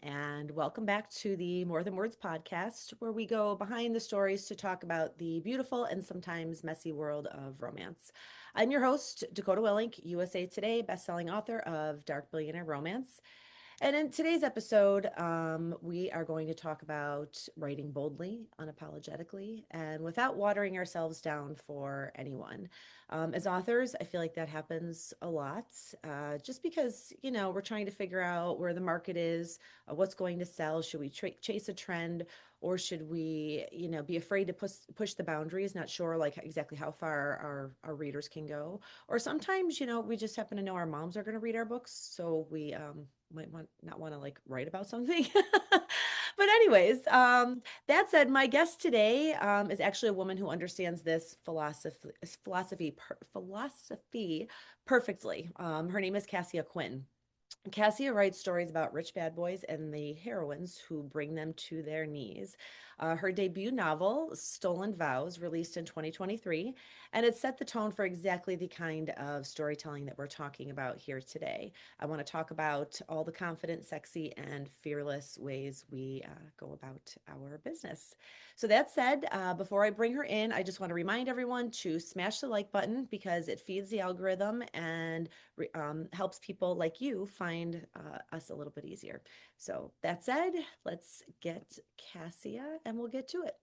and welcome back to the More Than Words podcast, where we go behind the stories to talk about the beautiful and sometimes messy world of romance. I'm your host, Dakota Willink, USA Today bestselling author of Dark Billionaire Romance. And in today's episode, we are going to talk about writing boldly, unapologetically, and without watering ourselves down for anyone. As authors, I feel like that happens a lot, just because, we're trying to figure out where the market is, what's going to sell. Should we chase a trend, or should we, be afraid to push the boundaries, not sure like exactly how far our readers can go? Or sometimes, we just happen to know our moms are going to read our books, so we might not want to like write about something. But anyways, that said, my guest today is actually a woman who understands this philosophy perfectly. Her name is Cassia Quinn. Cassia writes stories about rich bad boys and the heroines who bring them to their knees. Her debut novel, Stolen Vows, released in 2023, and it set the tone for exactly the kind of storytelling that we're talking about here today. I want to talk about all the confident, sexy, and fearless ways we go about our business. So, that said, before I bring her in, I just want to remind everyone to smash the like button because it feeds the algorithm and helps people like you find us a little bit easier. So that said, let's get Cassia and we'll get to it.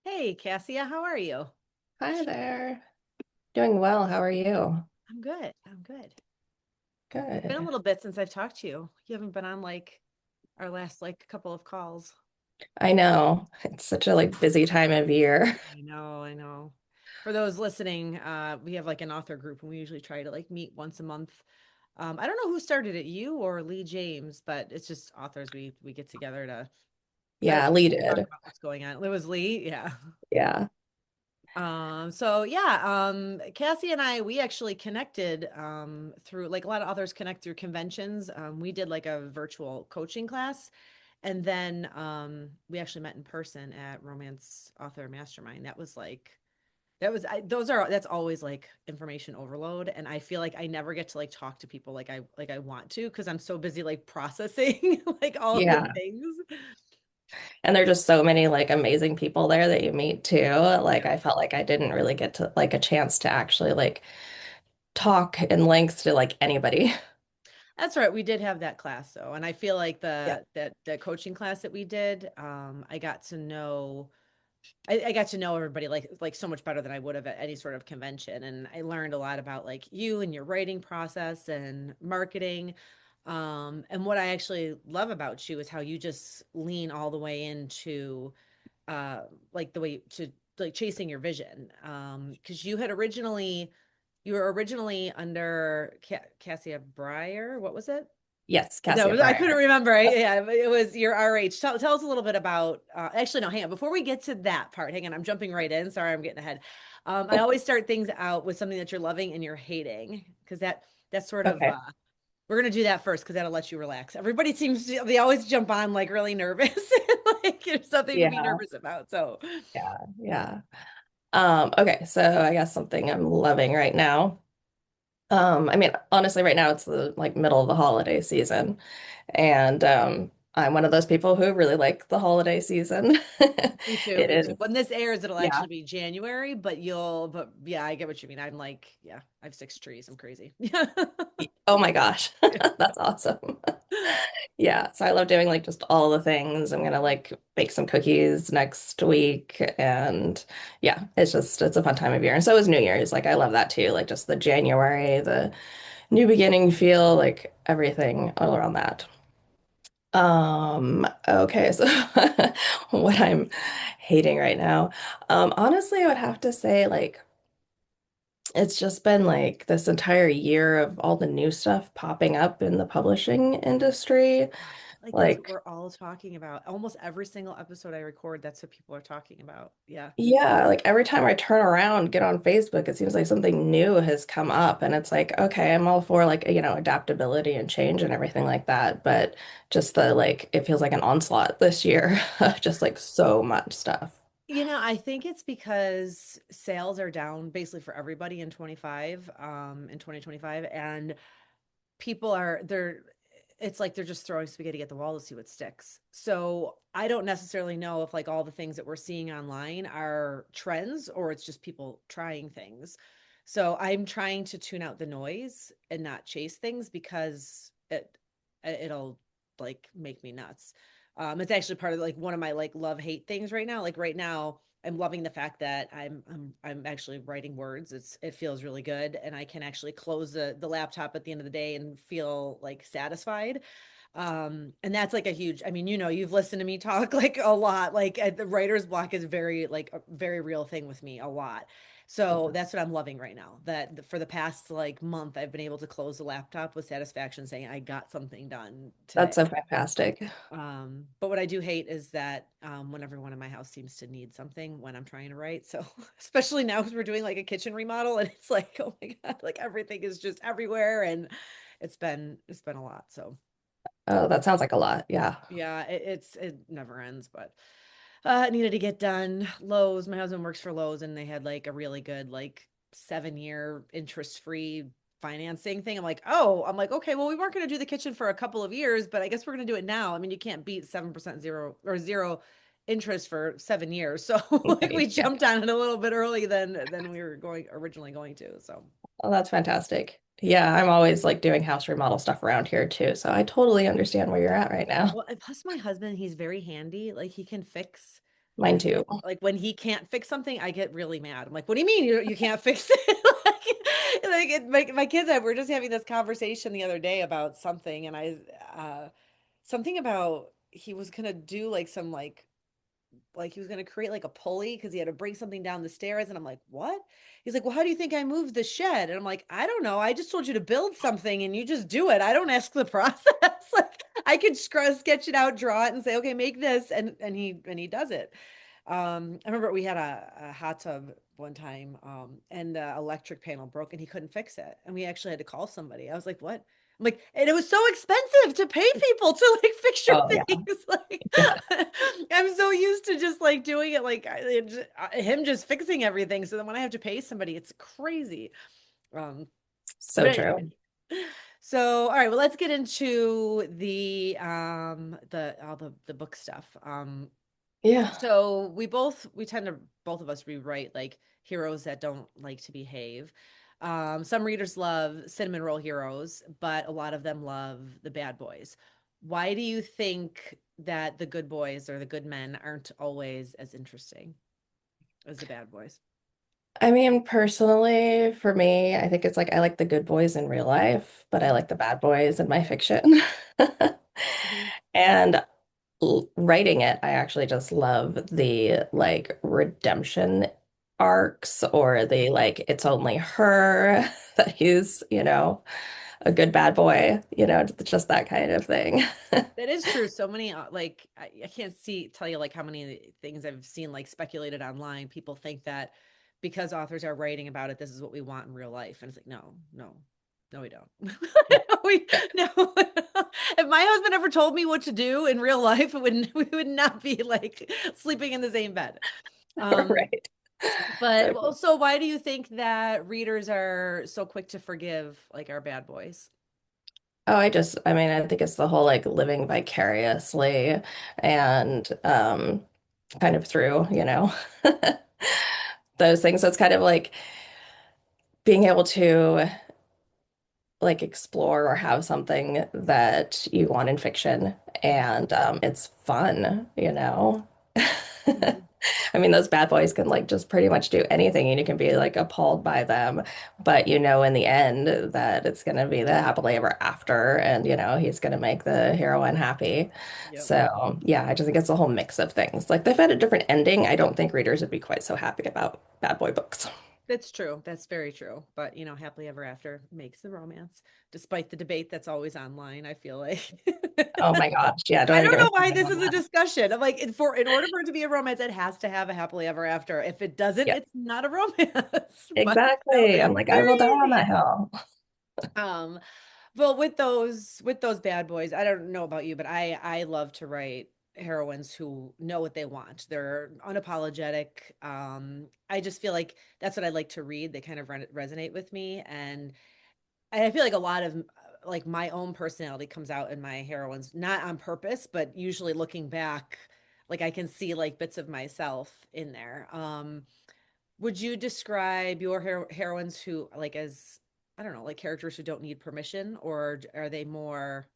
Hey, Cassia, how are you? Hi there. Doing well. How are you? I'm good. I'm good. It's been a Good. little bit since I've talked to you. You haven't been on like our last like couple of calls. I know it's such a busy time of year. I know, I know. For those listening, we have like an author group and we usually try to like meet once a month. I don't know who started it, you or Lee James, but it's just authors we get together to kind of Yeah, Lee talk did. about what's going on. It was Lee, yeah. Yeah. So yeah, Cassie and I, we actually connected through like a lot of authors connect through conventions. We did like a virtual coaching class, and then we actually met in person at Romance Author Mastermind. That was like that's always like information overload, and I feel like I never get to like talk to people like I want to because I'm so busy like processing like all of the Yeah. things. And there are just so many amazing people there that you meet too. I felt like I didn't really get to a chance to actually talk in length to anybody. That's right. We did have that class though. And I feel like Yeah. the coaching class that we did, I got to know I got to know everybody like so much better than I would have at any sort of convention. And I learned a lot about like you and your writing process and marketing. And what I actually love about you is how you just lean all the way into uh like the way to like chasing your vision. Because you were originally under Cassia Breyer. What was it? Yes, Cassia No, I couldn't Breyer. remember. Yeah, it was your RH. Tell us a little bit about. Actually, no, hang on. Before we get to that part, hang on. I'm jumping right in. Sorry, I'm getting ahead. I always start things out with something that you're loving and you're hating because that's sort of. Okay. We're gonna do that first because that'll let you relax. Everybody seems to they always jump on like really nervous, like there's something to be Yeah. nervous about. So Yeah. Yeah. Okay, so I guess something I'm loving right now. I mean, honestly, right now it's the middle of the holiday season, and I'm one of those people who really like the holiday season. me too. It Me too. is, When this airs, it'll yeah. actually be January, but yeah, I get what you mean. I'm like, yeah, I have 6 trees. I'm crazy. Oh my gosh, that's awesome. Yeah, so I love doing just all the things. I'm gonna bake some cookies next week, and yeah, it's a fun time of year. And so is New Year's. I love that too. Just the January, the new beginning feel, everything all around that. Okay, so what I'm hating right now. Honestly, I would have to say it's just been this entire year of all the new stuff popping up in the publishing industry. Like that's what Like, we're all talking about. Almost every single episode I record, that's what people are talking about. Yeah. yeah, every time I turn around, get on Facebook, it seems like something new has come up, and it's okay, I'm all for adaptability and change and everything like that, but just the it feels like an onslaught this year, just so much stuff. I think it's because sales are down basically for everybody in 2025, and people are they're it's like they're just throwing spaghetti at the wall to see what sticks. So I don't necessarily know if like all the things that we're seeing online are trends or it's just people trying things. So I'm trying to tune out the noise and not chase things because it'll like make me nuts. It's actually part of like one of my like love hate things right now. Like right now, I'm loving the fact that I'm actually writing words. It feels really good, and I can actually close the laptop at the end of the day and feel like satisfied. And that's like a huge, I mean, you've listened to me talk like a lot. Like the writer's block is very like a very real thing with me a lot. So Yeah. that's what I'm loving right now. That for the past like month, I've been able to close the laptop with satisfaction, saying I got something done That's today. so fantastic. But what I do hate is that when everyone in my house seems to need something when I'm trying to write. So especially now because we're doing like a kitchen remodel and it's like, oh my God, like everything is just everywhere and it's been a lot. So Oh, that sounds like a lot. Yeah. yeah, it never ends, but it needed to get done. Lowe's, my husband works for Lowe's and they had like a really good like 7-year interest-free financing thing. I'm like, okay, well, we weren't going to do the kitchen for a couple of years, but I guess we're going to do it now. I mean, you can't beat 7% zero interest for 7 years. So like we Yeah. jumped on it a little bit early than we were originally going to. So Oh, that's fantastic. Yeah, I'm always like doing house remodel stuff around here too. So I totally understand where you're at right now. well, and plus my husband, he's very handy. Like he can fix Mine too. like when he can't fix something, I get really mad. I'm like, what do you mean you can't fix it? My kids and I were just having this conversation the other day about something, and something about he was gonna do like some like he was going to create like a pulley because he had to bring something down the stairs. And I'm like, what? He's like, well, how do you think I moved the shed? And I'm like, I don't know. I just told you to build something and you just do it. I don't ask the process. Like I could sketch it out, draw it and say, okay, make this. And he does it. I remember we had a hot tub one time, and the electric panel broke and he couldn't fix it. And we actually had to call somebody. I was like, what? I'm like, and it was so expensive to pay people to like fix your Oh, yeah. things. Yeah. Like, I'm so used to just like doing it, like him just fixing everything. So then when I have to pay somebody, it's crazy. Um, but So anyway, true. so all right, well, let's get into the all the book stuff. Yeah. So we tend to both of us rewrite like heroes that don't like to behave. Some readers love cinnamon roll heroes, but a lot of them love the bad boys. Why do you think that the good boys or the good men aren't always as interesting as the bad boys? I mean, personally, for me, I think it's like I like the good boys in real life, but I Mhm. like the bad boys in my fiction. Mhm. And writing it, I actually just love the like redemption arcs or the like it's only her that he's, a good bad boy, just that kind of thing. That is true. So many like I can't tell you like how many things I've seen like speculated online. People think that because authors are writing about it, this is what we want in real life. And it's like, no, no, no, we don't. we no. If my husband ever told me what to do in real life, we would not be like sleeping in the same bed. Um, Right. but So well, so why do you think that readers are so quick to forgive like our bad boys? Oh, I mean, I think it's the whole like living vicariously and kind of through, those things. So it's kind of like being able to like explore or have something that you want in fiction and it's fun. Mhm. I mean, those bad boys can like just pretty much do anything and you can be like appalled by them, but in the end that it's going to be the happily ever after and he's going to make the heroine happy. Yep. So, yeah, I just think it's a whole mix of things. Like they've had a different ending. I don't think readers would be quite so happy about bad boy books. That's true. That's very true. But happily ever after makes the romance, despite the debate that's always online, I feel like. Oh my gosh. Yeah, don't I even don't get me know why started this on is a that. discussion. I'm like, in order for it to be a romance, it has to have a happily ever after. If it doesn't, Yeah, it's not a romance. But exactly. I'm like, I will die very on that easy. hill. Um, well, with those bad boys, I don't know about you, but I love to write heroines who know what they want. They're unapologetic. I just feel like that's what I like to read. They kind of resonate with me, and I feel like a lot of like my own personality comes out in my heroines, not on purpose, but usually looking back, like I can see like bits of myself in there. Would you describe your heroines who like as, I don't know, like characters who don't need permission, or are they more,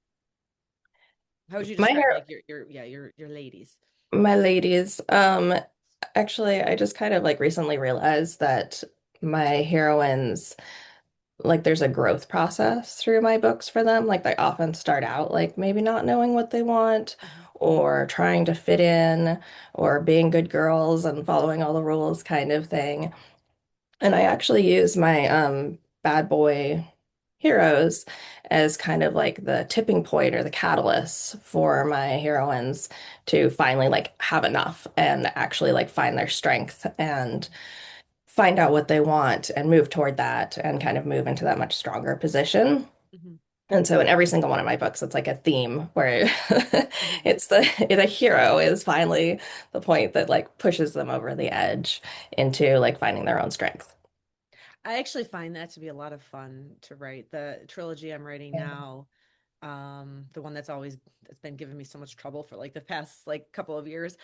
how would you My describe hair, like your ladies? my ladies, actually, I just kind of like recently realized that my heroines, like there's a growth process through my books for them. Like they often start out like maybe not knowing what they want Mhm. or trying to fit in or being good girls and following all the rules kind of thing. And I actually use my bad boy heroes as kind of like the tipping point or the catalyst for my heroines to finally like have enough and actually like find their strength and find out what they want and move toward that and kind of move into that much stronger position. Mhm. And so in every single one of my books, it's like a theme where Mhm. it's the hero is finally the point that like pushes them over the edge into like finding their own strength. I actually find that to be a lot of fun to write. The trilogy I'm writing now, the one that's been giving me so much trouble for like the past like couple of years.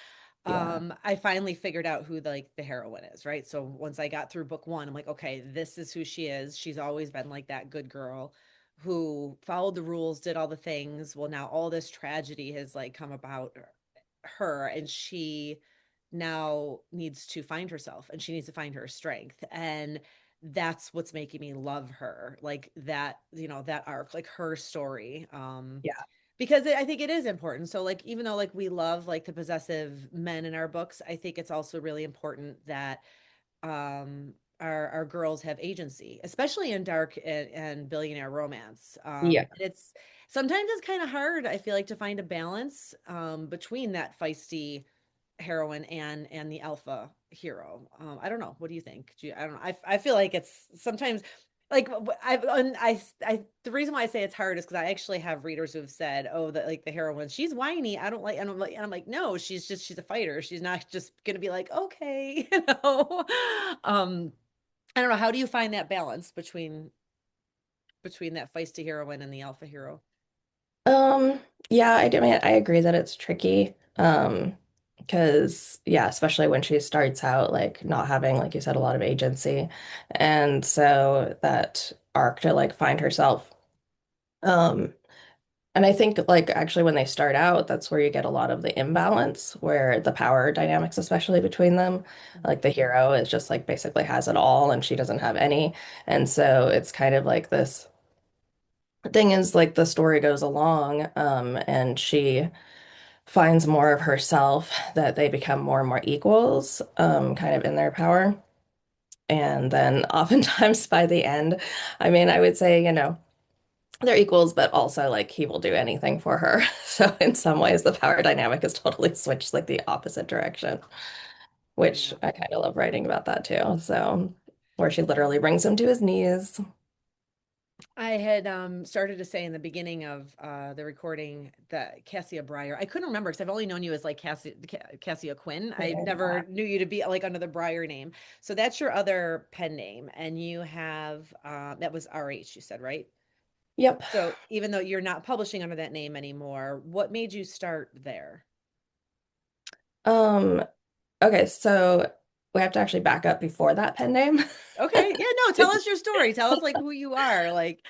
Yeah. I finally figured out who the heroine is, right? So once I got through book one, I'm like, okay, this is who she is. She's always been like that good girl who followed the rules, did all the things. Well, now all this tragedy has like come about her, and she now needs to find herself, and she needs to find her strength. And that's what's making me love her, like that, that arc, like her story. Yeah. Because I think it is important. So like even though like we love like the possessive men in our books, I think it's also really important that our girls have agency, especially in dark and billionaire romance. Yeah. It's sometimes it's kind of hard, I feel like, to find a balance between that feisty heroine and the alpha hero. I don't know. What do you think? I don't know. I feel like it's sometimes like the reason why I say it's hard is because I actually have readers who have said, "Oh, that like the heroine, she's whiny. I don't like." And I'm like, no, she's a fighter. She's not just gonna be like, okay, you know. Um, I don't know. How do you find that balance between that feisty heroine and the alpha hero? Um, yeah, I mean, I agree that it's tricky. Because yeah, especially when she starts out like not having, like you said, a lot of agency. And so that arc to like find herself. Um, and I think like actually when they start out, that's where you get a lot of the imbalance, where the power dynamics, especially between them, Mhm. like the hero is just like basically has it all and she doesn't have any. And so it's kind of like this thing is like the story goes along, and she finds more of herself, that they become more and more equals, kind of in their power. And then oftentimes by the end, I mean, I would say, they're equals, but also like he will do anything for her. So in some ways, the power dynamic is totally switched like the opposite direction, which Yeah. I kind of love writing about that too. So where she literally brings him to his knees. I had started to say in the beginning of the recording that Cassia Breyer. I couldn't remember because I've only known you as like Cassia Quinn. I Yeah. never knew you to be like under the Breyer name. So that's your other pen name, and you have that was RH. You said, right? Yep. So even though you're not publishing under that name anymore, what made you start there? Um, okay, so we have to actually back up before that pen name. Okay, yeah, no, tell us your story. Tell us like who you are, like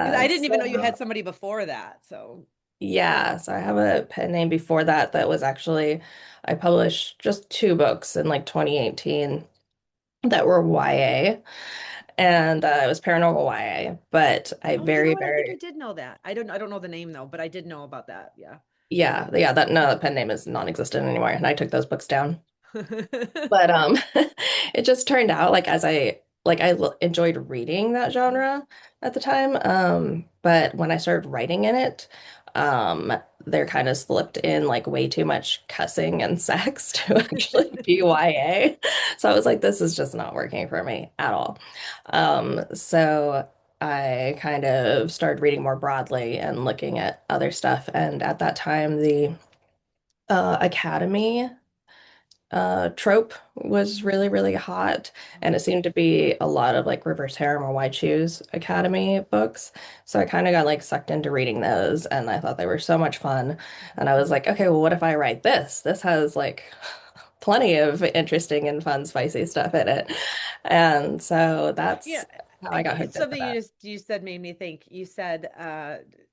because I Yeah, didn't even know you so had somebody before that. So yeah, so I have a pen name before that that was actually I published just two books in like 2018 that were YA, and it was paranormal YA, but I oh, you know very what? I think I very did know that. I don't know the name though, but I did know about that. Yeah. yeah, that no, that pen name is non-existent anymore, and I took those books down. Mhm. But it just turned out like as I enjoyed reading that genre at the time. But when I started writing in it, there kind of slipped in like way too much cussing and sex to actually be YA. So I was like, this is just not working for me at all. So I kind of started reading more broadly and looking at other stuff. And at that time, the Academy trope was really, really hot. And it Oh, seemed to be a lot of like Reverse Harem or Why Choose Academy books. So I kind of got like sucked into reading those and I thought they were so much fun. And mhm. I was like, okay, well, what if I write this? This has like plenty of interesting and fun, spicy stuff in it. And so Yeah, that's how I got it's hooked into something that. you said made me think. You said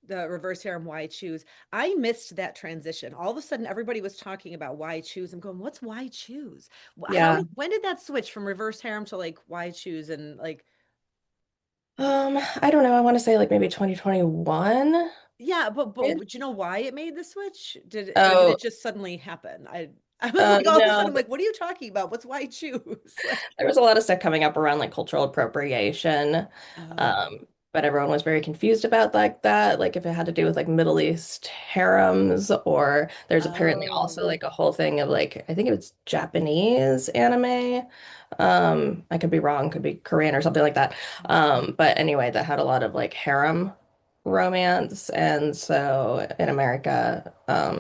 the reverse harem why choose. I missed that transition. All of a sudden everybody was talking about why choose. I'm going, what's why choose? How Yeah. when did that switch from reverse harem to like why choose and like I don't know. I want to say like maybe 2021. yeah, but Mid. do you know why it made the switch? Did Oh, it just suddenly happen? I was like all of a sudden no. I'm like, what are you talking about? What's why choose? Like There was a lot of stuff coming up around like cultural appropriation. oh, Um, but everyone was very confused about like that, like if it had to do with like Middle East harems, or there's apparently also oh, like a whole thing of like I think it was Japanese anime. I could be wrong, could be Korean or something like that. But anyway, that had a lot of like harem romance. And so in America,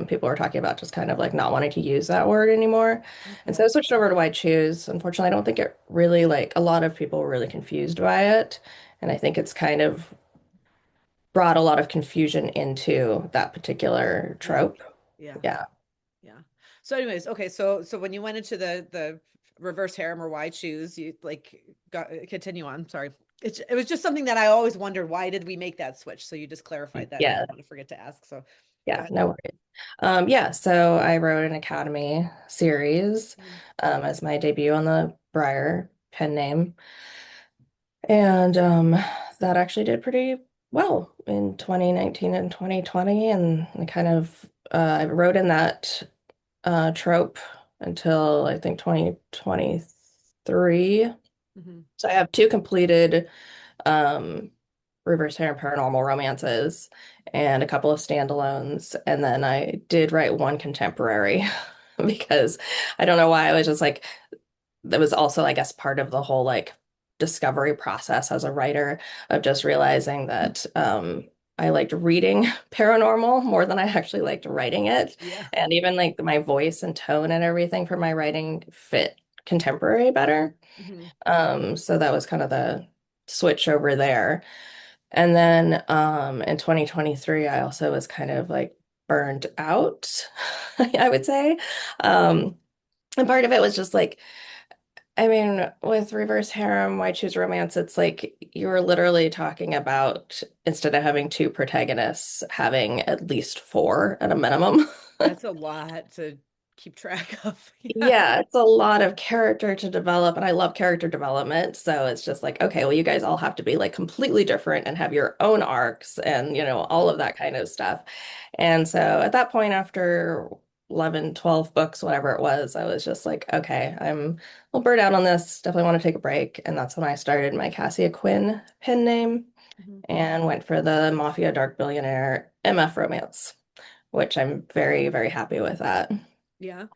people were talking about just kind of like not wanting to use that word anymore. And so I okay. switched over to White Shoes. Unfortunately, I don't think it really like a lot of people were really confused by it. And I think it's kind of brought a lot of confusion into that particular Yeah. trope. Yeah. Yeah. Yeah. So anyways, okay, so when you went into the reverse harem or wide shoes, you like got continue on. Sorry. It was just something that I always wondered, why did we make that switch? So you just clarified that and I Yeah. didn't want to forget to ask. So go Yeah. ahead. No worries. Yeah. So I wrote an Academy series Mhm. as my debut on the Briar pen name. And that actually did pretty well in 2019 and 2020. And I kind of I wrote in that trope until I think 2023. Mhm. So I have two completed um, reverse harem paranormal romances and a couple of standalones. And then I did write one contemporary because I don't know why I was just like that was also, I guess, part of the whole like discovery process as a writer of just realizing that I liked reading paranormal more than I actually liked writing it. Yeah. And even like my voice and tone and everything for my writing fit contemporary better. Mhm. So that was kind of the switch over there. And then in 2023, I also was kind of like burned out, I would say. Um, and part of it was just like, I mean, with reverse harem, why choose romance? It's like you're literally talking about instead of having two protagonists, having at least four at a minimum. That's a lot to keep track of. Yeah. Yeah, it's a lot of character to develop, and I love character development. So it's just like, okay, well, you guys all have to be like completely different and have your own arcs and, all of that kind of stuff. And so at that point, after 11, 12 books, whatever it was, I was just like, okay, I'm a little burnt out on this. Definitely want to take a break. And that's when I started my Cassia Quinn pen name Mhm. and went for the Mafia Dark Billionaire MF romance, which I'm very, very happy with that. Yeah.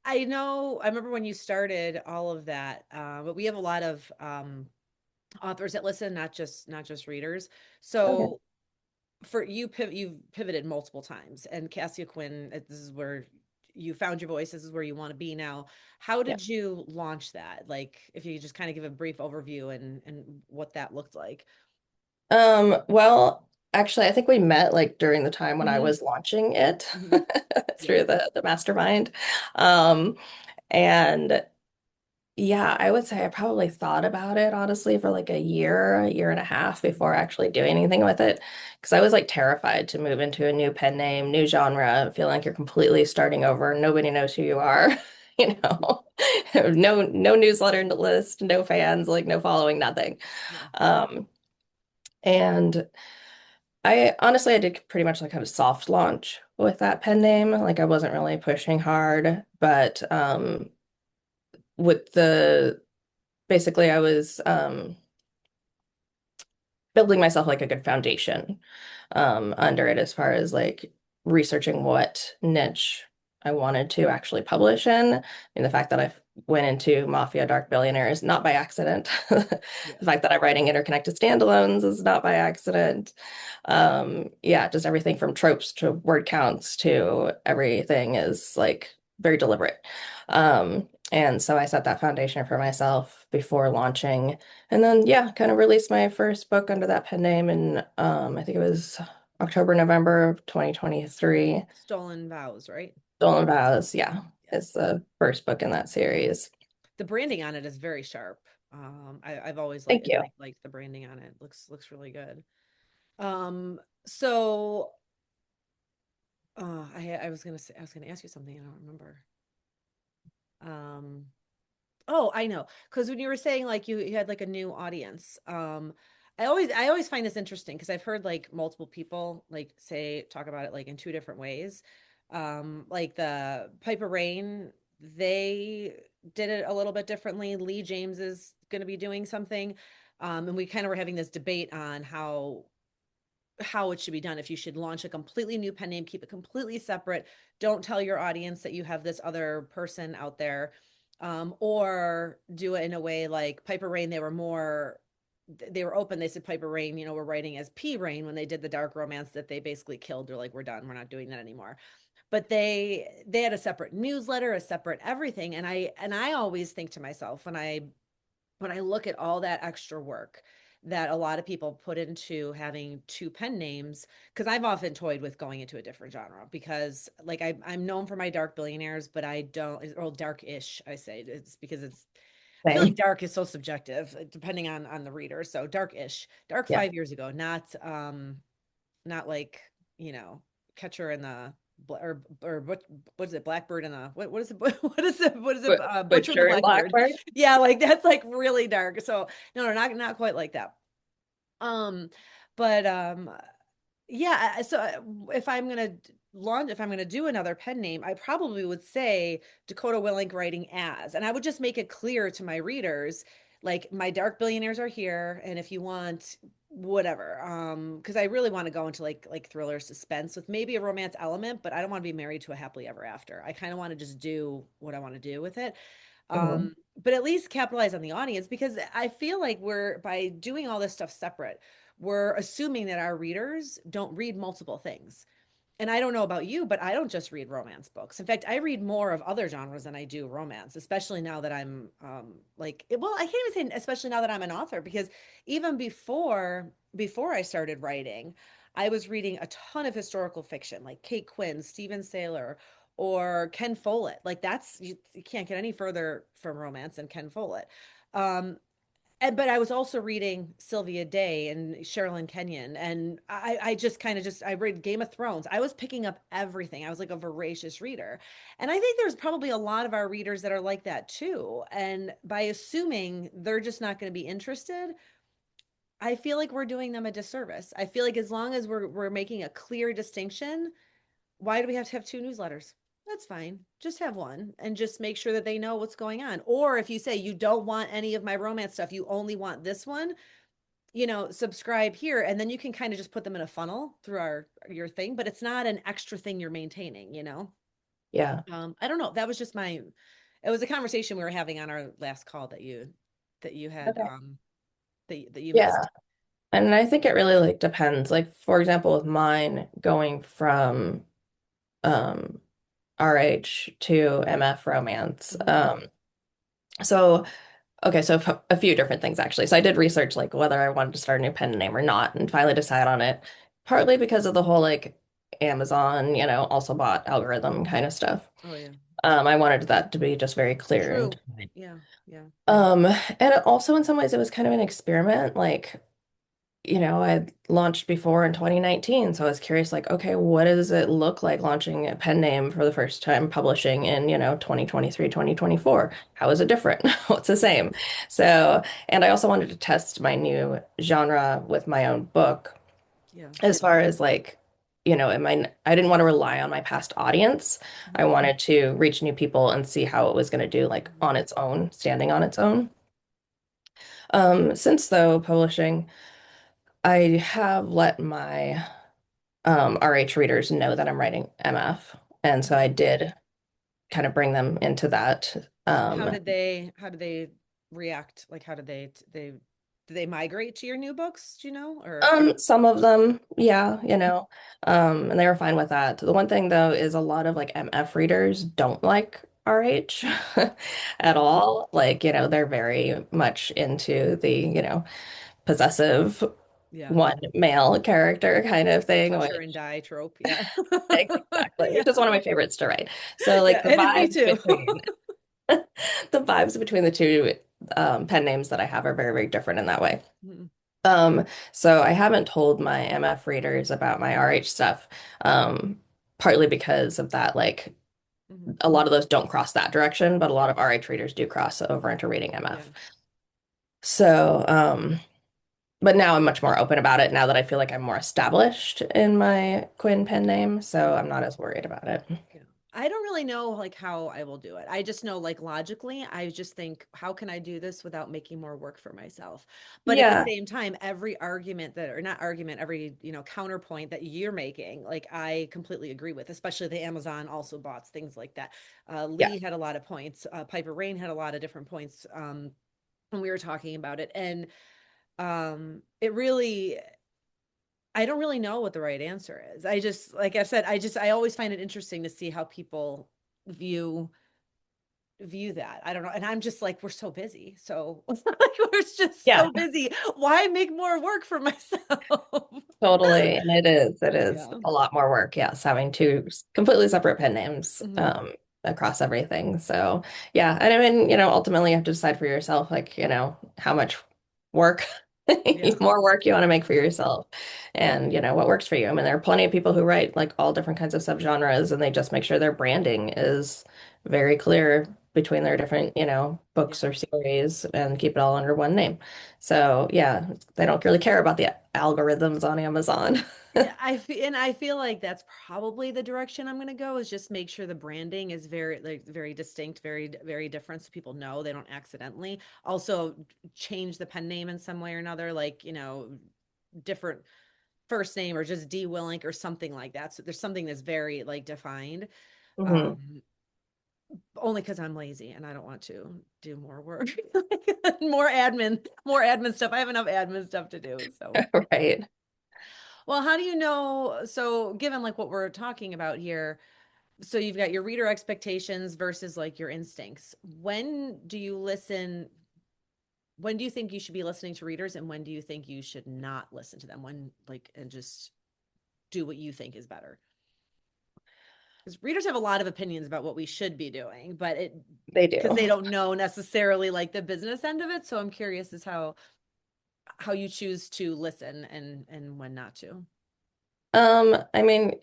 I know, I remember when you started all of that, but we have a lot of authors that listen, not just readers. Okay. So for you, you've pivoted multiple times, and Cassia Quinn, this is where you found your voice. This is where you want to be now. How Yeah. did you launch that? Like, if you could just kind of give a brief overview and what that looked like. Well, actually, I think we met like during the time when I Hmm. was launching it Hmm. Yeah. through the mastermind. Um, and yeah, I would say I probably thought about it honestly for like a year and a half before Mhm. actually doing anything with it. Because I was like terrified to move into a new pen name, new genre, feel like you're completely starting over. Nobody knows who you are, you know. No newsletter list, no fans, like no following, nothing. Yeah. Um, and I honestly I did pretty much like have a soft launch with that pen name. Like I wasn't really pushing hard, but with the basically I was building myself like a good foundation under it as far as like researching what niche I wanted to actually publish in. And the fact that I went into Mafia Dark Billionaires not by accident. The Yeah. fact that I'm writing interconnected standalones is not by accident. Yeah, just everything from tropes to word counts to everything is like very deliberate. And so I set that foundation for myself before launching. And then, yeah, kind of released my first book under that pen name in, I think it was October, November of 2023. Stolen Vows, right? Stolen Vows, yeah, is Yes. the first book in that series. The branding on it is very sharp. I've always Thank you. liked the branding on it. Looks really good. So I was gonna say I was gonna ask you something. I don't remember. Um, oh, I know. Because when you were saying like you had like a new audience, I always find this interesting because I've heard like multiple people like say talk about it like in two different ways. Like the Piper Rain, they did it a little bit differently. Lee James is going to be doing something. And we kind of were having this debate on how it should be done. If you should launch a completely new pen name, keep it completely separate. Don't tell your audience that you have this other person out there. Or do it in a way like Piper Rain, they were open. They said Piper Rain, we're writing as P Rain when they did the dark romance that they basically killed. They're like, we're done. We're not doing that anymore. But they had a separate newsletter, a separate everything. And I always think to myself when I look at all that extra work that a lot of people put into having two pen names, because I've often toyed with going into a different genre because like I'm known for my dark billionaires, but I don't, or dark-ish, I say. It's because I feel like Same. dark is so subjective depending on the reader. So dark-ish, dark Yeah. 5 years ago, not like, you know, Catcher in the or what is it, Blackbird in the what is it Butcher and the Butcher and Blackbird. Blackbird. Yeah, like that's like really dark. So no, not quite like that. um but yeah, so if I'm gonna do another pen name, I probably would say Dakota Willink writing as, and I would just make it clear to my readers, like my dark billionaires are here, and if you want whatever, because I really want to go into like thriller suspense with maybe a romance element, but I don't want to be married to a happily ever after. I kind of want to just do what I want to do with it. Mhm. But at least capitalize on the audience because I feel like we're by doing all this stuff separate, we're assuming that our readers don't read multiple things. And I don't know about you, but I don't just read romance books. In fact, I read more of other genres than I do romance, especially now that I'm well, I can't even say especially now that I'm an author because even before I started writing, I was reading a ton of historical fiction, like Kate Quinn, Stephen Saylor, or Ken Follett. Like you can't get any further from romance than Ken Follett. Um, but I was also reading Sylvia Day and Sherilyn Kenyon, and I just kind of just I read Game of Thrones. I was picking up everything. I was like a voracious reader, and I think there's probably a lot of our readers that are like that too. And by assuming they're just not going to be interested, I feel like we're doing them a disservice. I feel like as long as we're making a clear distinction, why do we have to have two newsletters? That's fine. Just have one and just make sure that they know what's going on. Or if you say you don't want any of my romance stuff, you only want this one, subscribe here. And then you can kind of just put them in a funnel through your thing, but it's not an extra thing you're maintaining. Yeah. I don't know. It was a conversation we were having on our last call that you had, Okay. that you Yeah. missed. And I think it really like depends. Like for example, with mine going from um RH to MF romance. Mhm. So okay, so a few different things actually. So I did research like whether I wanted to start a new pen name or not, and finally decided on it, partly because of the whole like Amazon, also bought algorithm kind of stuff. Oh yeah. I wanted that to be just very clear and True. Yeah. Yeah. and also in some ways it was kind of an experiment. Like, I launched before in 2019, so I was curious, like, okay, what does it look like launching a pen name for the first time, publishing in, 2023, 2024? How is it different? What's the same? So, and I also wanted to test my new genre with my own book Yeah. as far as like, I didn't want to rely on my past audience. I Mhm. wanted to reach new people and see how it was going to do, like, Mhm. on its own, standing on its own. Since though publishing, I have let my RH readers know that I'm writing MF. And so I Mhm. did kind of bring them into that. How did they react? Like how did they do they migrate to your new books, do you know? Or Some of them, yeah, and they were fine with that. The one thing though is a lot of like MF readers don't like RH at yeah, all. Like, they're very much into the, possessive yeah. one male character kind of The thing, touch her which and die trope. Yeah. exactly, Yeah. which is one of my favorites to write. So like Yeah, the and it's me vibes too. between the two pen names that I have are very, very different in that way. Mhm. Um, so I haven't told my MF readers about my RH stuff, partly because of that, like Mhm. a lot of those don't cross that direction, but a lot of RH readers do cross over into reading Yeah. MF. So, but now I'm much more open about it now that I feel like I'm more established in my Quinn pen name, so Yeah. I'm not as worried about it. Yeah. I don't really know like how I will do it. I just know like logically, I just think, how can I do this without making more work for myself? But at the Yeah, same time, every argument that, or not argument, every, counterpoint that you're making, like I completely agree with, especially the Amazon also bots, things like that. yeah, Lee had a lot of points. Piper Rain had a lot of different points when we were talking about it. And it really, I don't really know what the right answer is. I just, like I said, I always find it interesting to see how people view that. I don't know. And I'm just like, we're so busy. So like, we're just yeah. so busy. Why make more work for myself? Totally. And it is Yeah. a lot more work. Yes, having two completely separate pen names Hmm. across everything. So yeah. And I mean, ultimately you have to decide for yourself, like, how much work, Yeah. more work you want to make for yourself and, what works for you. I mean, there are plenty of people who write like all different kinds of subgenres and they just make sure their branding is very clear between their different, books Yeah. or series and keep it all under one name. So yeah, they don't really care about the algorithms on Amazon. Yeah, I feel like that's probably the direction I'm going to go, is just make sure the branding is very like very distinct, very different, so people know they don't accidentally. Also change the pen name in some way or another, like, different first name or just D Willink or something like that. So there's something that's very like defined. Mhm. Um, Only because I'm lazy and I don't want to do more work, more admin stuff. I have enough admin stuff to do. So, Right. well, how do you know? So, given like what we're talking about here, so you've got your reader expectations versus like your instincts. When do you listen? When do you think you should be listening to readers, and when do you think you should not listen to them? When like and just do what you think is better? Because readers have a lot of opinions about what we should be doing, but it They because do. they don't know necessarily like the business end of it. So I'm curious as how you choose to listen and when not to. I mean,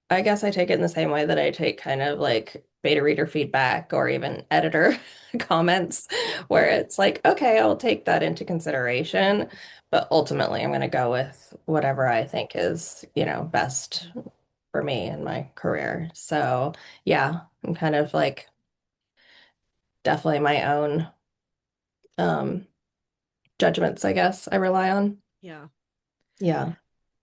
I guess I take it in the same way that I take kind of like beta reader feedback or even editor comments, Yeah. where it's like, okay, I'll take that into consideration, but ultimately I'm going to go with whatever I think is, best for me in my career. So, yeah, I'm kind of like definitely my own um judgments, I guess I rely on. Yeah. Yeah.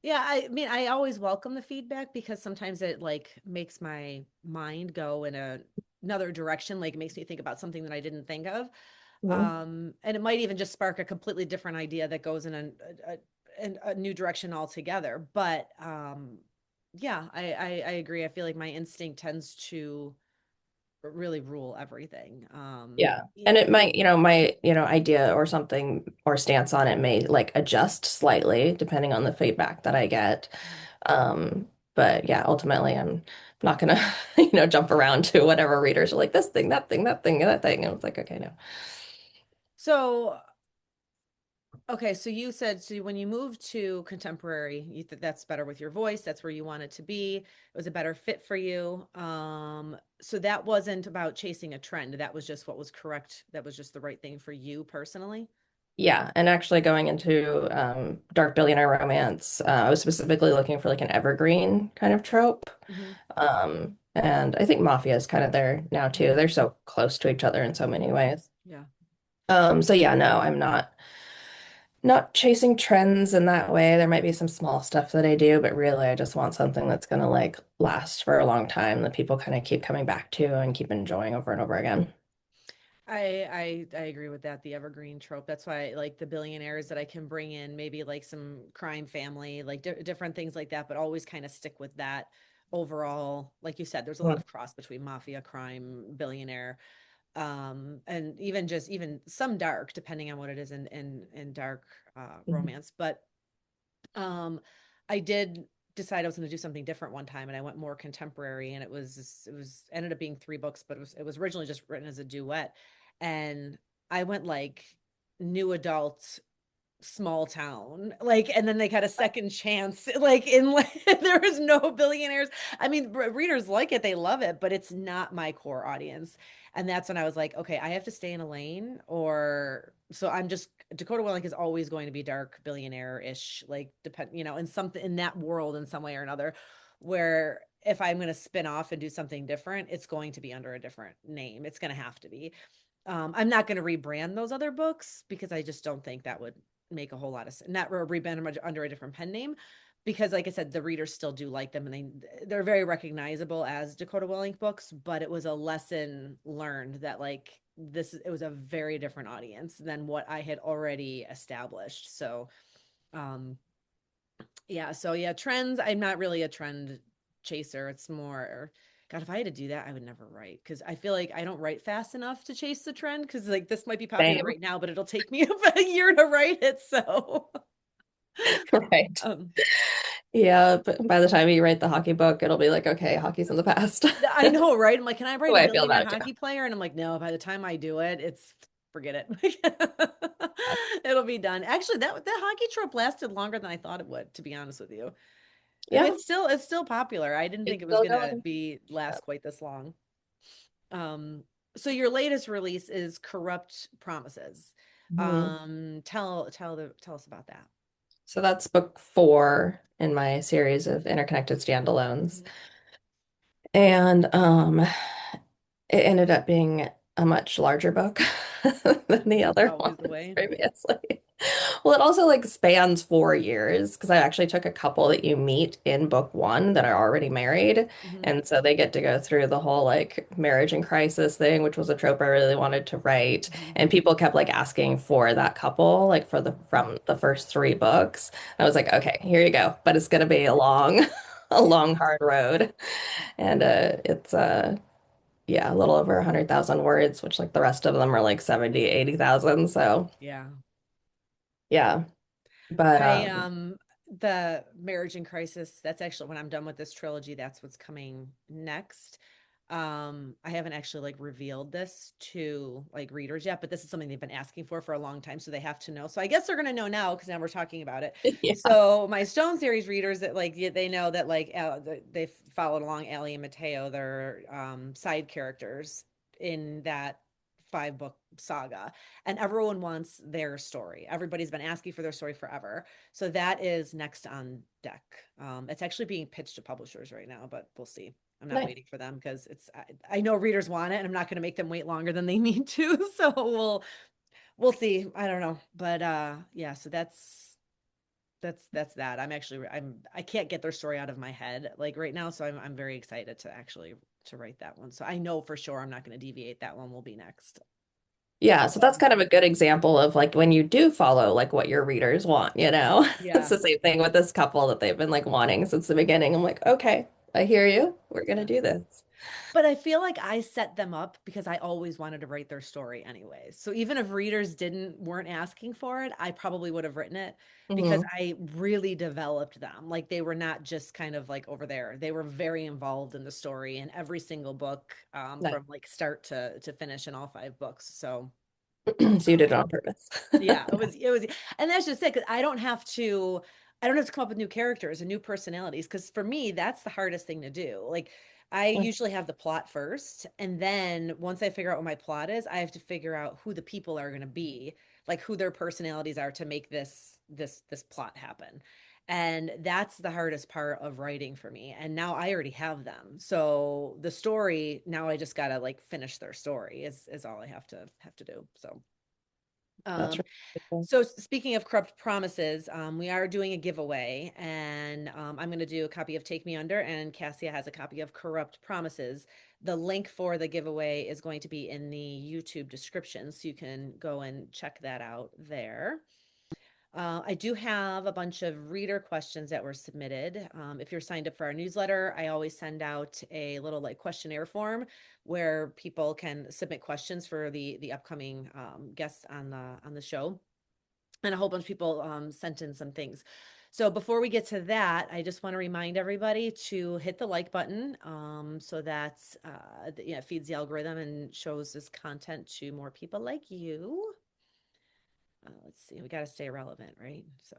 Yeah, I mean, I always welcome the feedback because sometimes it like makes my mind go in another direction, like it makes me think about something that I didn't think of. Mhm. And it might even just spark a completely different idea that goes in a new direction altogether. But yeah, I agree. I feel like my instinct tends to really rule everything. Yeah. And Yeah. it might, my, idea or something or stance on it may like adjust slightly depending on the feedback that I get. But yeah, ultimately I'm not gonna, jump around to whatever readers are like this thing, that thing, that thing, that thing. And it's like, okay, no. So okay, so you said so when you moved to contemporary, that's better with your voice. That's where you wanted to be. It was a better fit for you. So that wasn't about chasing a trend. That was just what was correct. That was just the right thing for you personally. Yeah. And actually going into dark billionaire romance, I was specifically looking for like an evergreen kind of trope. Hmm. And I think Mafia is kind of there now too. They're so close to each other in so many ways. Yeah. So yeah, no, I'm not chasing trends in that way. There might be some small stuff that I do, but really I just want something that's gonna like last for a long time that people kind of keep coming back to and keep enjoying over and over again. I agree with that, the evergreen trope. That's why I like the billionaires that I can bring in, maybe like some crime family, like different things like that, but always kind of stick with that overall. Like you said, there's a lot Mhm. of cross between mafia, crime, billionaire, and even just even some dark, depending on what it is in dark Mhm. romance. But um, I did decide I was going to do something different one time, and I went more contemporary, and it was ended up being three books, but it was originally just written as a duet, and I went like new adult small town, like, and then they got a second chance, like in like there was no billionaires. I mean, readers like it, they love it, but it's not my core audience. And that's when I was like, okay, I have to stay in a lane, or so I'm just Dakota Willink is always going to be dark billionaire-ish, like depend, in something in that world in some way or another, where if I'm going to spin off and do something different, it's going to be under a different name. It's going to have to be. I'm not going to rebrand those other books because I just don't think that would make a whole lot of sense. Not rebrand them under a different pen name, because, like I said, the readers still do like them, and they're very recognizable as Dakota Willink books. But it was a lesson learned that like it was a very different audience than what I had already established. So um, yeah, so yeah, trends. I'm not really a trend chaser. It's more, God, if I had to do that, I would never write because I feel like I don't write fast enough to chase the trend because like this might be popular Same. right now, but it'll take me about a year to write it. So Right. um, Yeah, but by the time you write the hockey book, it'll be like, okay, hoky's in the past. I know, right? I'm like, can I The write a way I feel billionaire about it too. hockey player? And I'm like, no, by the time I do it, it's forget it. It'll be done. Actually, that hockey trope lasted longer than I thought it would, to be honest with you. I mean, Yeah, it's still popular. I didn't think it's it was still gonna going. be last quite this long. Um, so your latest release is Corrupt Promises. Mhm. Tell us about that. So that's book 4 in my series of interconnected standalones. Mhm. And it ended up being a much larger book than the other Always the ones way. previously. Well, it also like spans 4 years because I actually took a couple that you meet in book 1 that are already married. Hmm. And so they get to go through the whole like marriage and crisis thing, which was a trope I really wanted to write. Hmm. And people kept like asking for that couple, like for the from the first 3 books. I was like, okay, here you go. But it's gonna be a long, a Yeah. long, hard road. And it's yeah, a little over 100,000 words, which like the rest of them are like 70, 80,000. So Yeah. yeah. But I the marriage and crisis, that's actually when I'm done with this trilogy, that's what's coming next. I haven't actually like revealed this to like readers yet, but this is something they've been asking for a long time, so they have to know. So I guess they're gonna know now because now we're talking about it. yeah. So my Stone series readers that like they know that like they've followed along Allie and Mateo, their side characters in that 5 book saga, and everyone wants their story. Everybody's been asking for their story forever. So that is next on deck. It's actually being pitched to publishers right now, but we'll see. I'm not Nice. waiting for them because I know readers want it, and I'm not going to make them wait longer than they need to. So we'll see. I don't know, but yeah. So that's that. I can't get their story out of my head like right now. So I'm very excited to actually to write that one. So I know for sure I'm not going to deviate. That one will be next. Yeah, so that's kind of a good example of like when you do follow like what your readers want, you know? It's Yeah. the same thing with this couple that they've been like wanting since the beginning. I'm like, okay, I hear you. We're gonna Yeah. do this. But I feel like I set them up because I always wanted to write their story anyways. So even if readers weren't asking for it, I probably would have written it because Hmm. I really developed them. Like they were not just kind of like over there. They were very involved in the story in every single book, Nice. from like start to finish in all 5 books. So So you did it um, on purpose. yeah, it was, and that's just it, because I don't have to come up with new characters and new personalities, because for me, that's the hardest thing to do. Like I usually have the plot first, and then once I figure out what my plot is, I have to figure out who the people are going to be, like who their personalities are to make this plot happen. And that's the hardest part of writing for me. And now I already have them. So the story, now I just gotta like finish their story is all I have to do. So That's Um, really cool. so speaking of corrupt promises, we are doing a giveaway, and I'm going to do a copy of Take Me Under, and Cassia has a copy of Corrupt Promises. The link for the giveaway is going to be in the YouTube description, so you can go and check that out there. I do have a bunch of reader questions that were submitted. If you're signed up for our newsletter, I always send out a little like questionnaire form where people can submit questions for the upcoming guests on the show. And a whole bunch of people sent in some things. So before we get to that, I just want to remind everybody to hit the like button so that it feeds the algorithm and shows this content to more people like you. Let's see, we got to stay relevant, right? So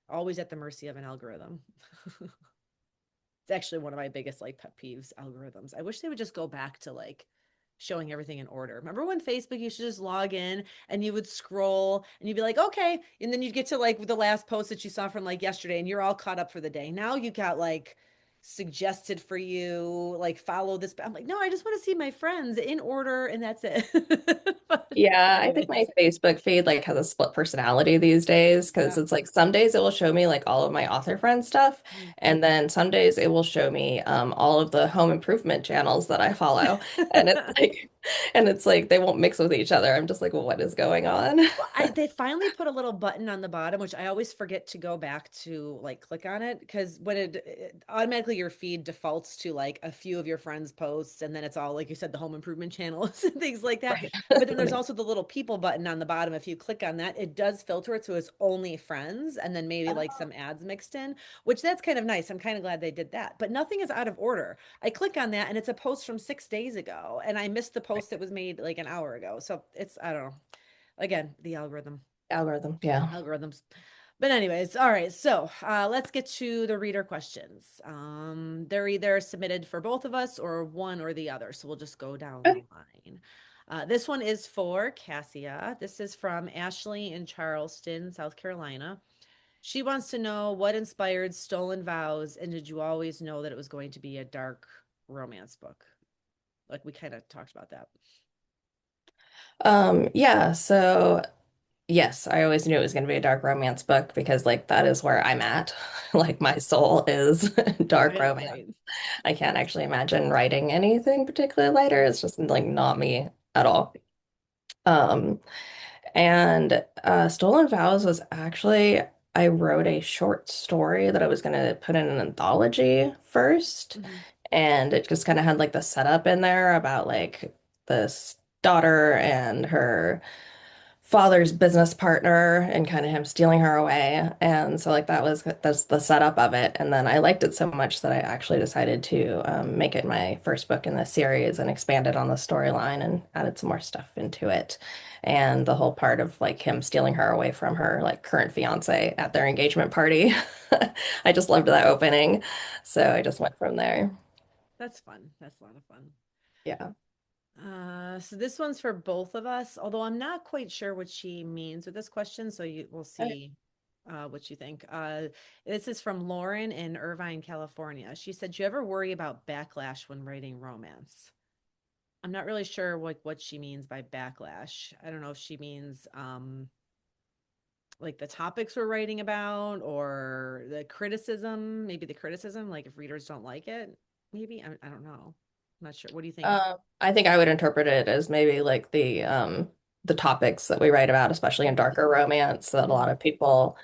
always at the mercy of an algorithm. It's actually one of my biggest like pet peeves, algorithms. I wish they would just go back to like showing everything in order. Remember when Facebook you should just log in and you would scroll and you'd be like, okay, and then you'd get to like the last post that you saw from like yesterday and you're all caught up for the day. Now you got like suggested for you, like follow this. I'm like, no, I just want to see my friends in order and that's it. But Yeah, I think my anyways, Facebook feed like has a split personality these days because yeah. it's like some days it will show me like all of my author friend stuff, and then some days it will show me all of the home improvement channels that I follow, and it's like they won't mix with each other. I'm just like, well, what is going on? Well, they finally put a little button on the bottom, which I always forget to go back to like click on it because when it automatically your feed defaults to like a few of your friends' posts, and then it's all like you said, the home improvement channels and things like that. Right. But then That there's makes also the little people button on the bottom. If you click on that, it does filter it so it's only friends, and then maybe like some ads mixed in, which that's kind of nice. I'm kind of glad they did that. But nothing is out of order. I click on that, and it's a post from 6 days ago, and I missed the post that was made like an hour ago. So it's I don't know. Again, the algorithm. Yeah. algorithms. But anyways, all right. So let's get to the reader questions. They're either submitted for both of us or one or the other. So we'll just go down the Okay. line. This one is for Cassia. This is from Ashley in Charleston, South Carolina. She wants to know what inspired Stolen Vows, and did you always know that it was going to be a dark romance book? Like we kind of talked about that. Yeah, so yes, I always knew it was going to be a dark romance book because like that is where I'm at. Like my soul is dark Right, romance. right. I can't actually imagine writing anything particularly lighter. It's just like not me at all. Um, and Stolen Vows was actually I wrote a short story that I was going to put in an anthology first, Mhm. and it just kind of had like the setup in there about like this daughter and her father's business partner and kind of him stealing her away. And so like that's the setup of it. And then I liked it so much that I actually decided to make it my first book in the series and expanded on the storyline and added some more stuff into it. And the whole part of like him stealing her away from her like current fiance at their engagement party. I just loved that opening. So I just went from there. That's fun. That's a lot of fun. Yeah. So this one's for both of us, although I'm not quite sure what she means with this question, so we'll Okay. see what you think. This is from Lauren in Irvine, California. She said, "Do you ever worry about backlash when writing romance?" I'm not really sure what she means by backlash. I don't know if she means like the topics we're writing about or the criticism, maybe the criticism, like if readers don't like it, maybe. I don't know. I'm not sure. What do you think? I think I would interpret it as maybe like the topics that we write about, especially in darker romance, that a lot Mhm. of people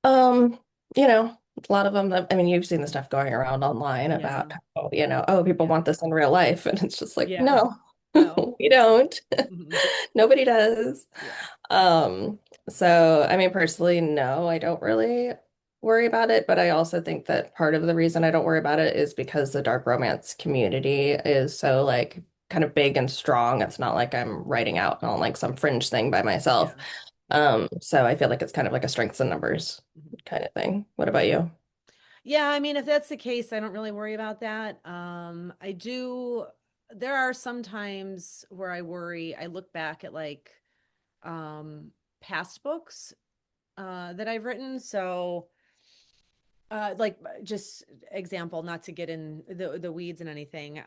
um you know a lot of them I mean you've seen the stuff going around online Yeah. about how, oh people Yeah. want this in real life and it's just like Yeah. no No. we don't Mhm. nobody does Yeah. um, so I mean, personally, no, I don't really worry about it, but I also think that part of the reason I don't worry about it is because the dark romance community is so like kind of big and strong. It's not like I'm writing out on like some fringe thing by myself. Yeah. Yeah. So I feel like it's kind of like a strengths and numbers Mhm. kind of thing. What about you? Yeah, I mean, if that's the case, I don't really worry about that. There are some times where I worry, I look back at like um past books that I've written. So like just example, not to get in the weeds and anything.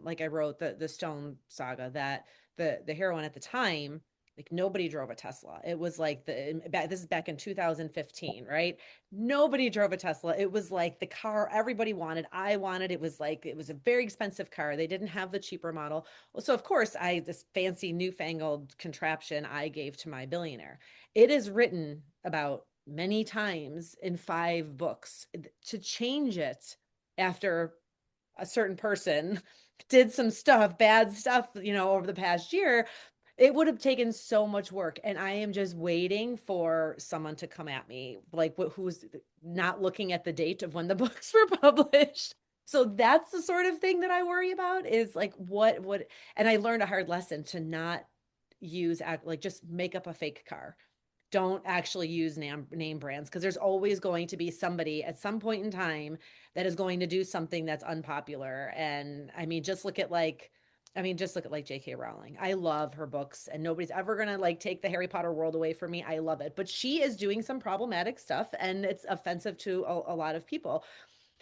Like I wrote the Stone Saga that the heroine at the time Like nobody drove a Tesla. It was like this is back in 2015, right? Nobody drove a Tesla. It was like the car everybody wanted. I wanted. It was like it was a very expensive car. They didn't have the cheaper model. Well, so of course, I this fancy newfangled contraption I gave to my billionaire. It is written about many times in 5 books. To change it after a certain person did some stuff, bad stuff, over the past year, it would have taken so much work. And I am just waiting for someone to come at me, like who's not looking at the date of when the books were published. So that's the sort of thing that I worry about is like and I learned a hard lesson to not use like just make up a fake car. Don't actually use name brands because there's always going to be somebody at some point in time that is going to do something that's unpopular. And I mean, just look at like J.K. Rowling. I love her books, and nobody's ever gonna like take the Harry Potter world away from me. I love it, but she is doing some problematic stuff, and it's offensive to a lot of people.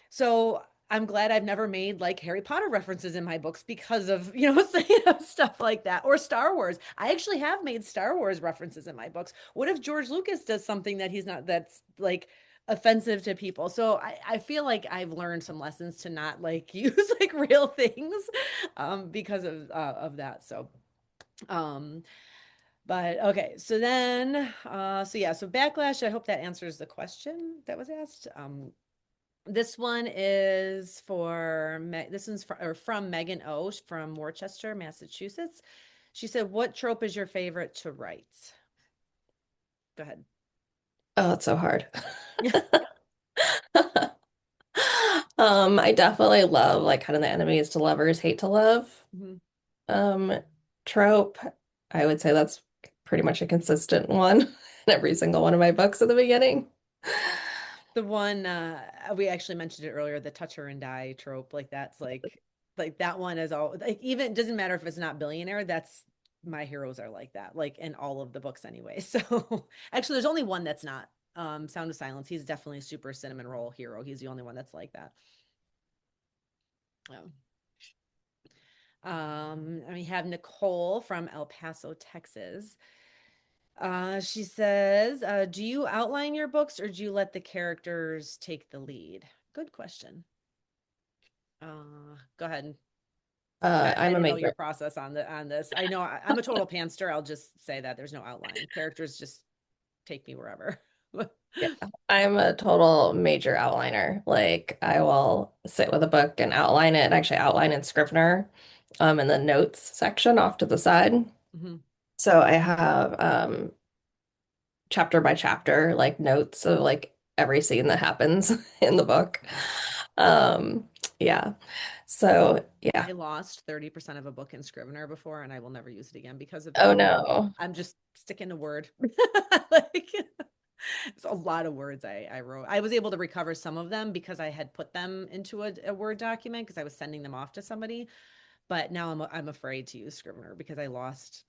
So I'm glad I've never made like Harry Potter references in my books because of, saying stuff like that or Star Wars. I actually have made Star Wars references in my books. What if George Lucas does something that he's not, that's like offensive to people? So I feel like I've learned some lessons to not like use like real things because of that. So, um, but okay. So then, so yeah, so backlash, I hope that answers the question that was asked. This one is this one's from Megan O from Worcester, Massachusetts. She said, "What trope is your favorite to write?" Go ahead. Oh, it's so hard. I definitely love like kind of the enemies to lovers, hate to love Mhm. um trope. I would say that's pretty much a consistent one in every single one of my books at the beginning. The one we actually mentioned it earlier, the touch her and die trope. Like that's like that one is all like even it doesn't matter if it's not billionaire. That's my heroes are like that, like in all of the books anyway. So actually, there's only one that's not. Sound of Silence. He's definitely a super cinnamon roll hero. He's the only one that's like that. Oh. And we have Nicole from El Paso, Texas. She says, do you outline your books or do you let the characters take the lead? Good question. Go ahead. I I'm a don't know your maker. process on this. I know I'm a total pantser. I'll just say that there's no outline. Characters just take me wherever. Yeah, I'm a total major outliner. Like I will sit with a book and outline it, and actually outline in Scrivener, in the notes section off to the side. Mhm. So I have chapter by chapter like notes of like every scene that happens in the book. Um, yeah. So yeah. I lost 30% of a book in Scrivener before, and I will never use it again because of Oh that. no. I'm just sticking to Word. Like it's a lot of words I wrote. I was able to recover some of them because I had put them into a Word document because I was sending them off to somebody. But now I'm afraid to use Scrivener because I lost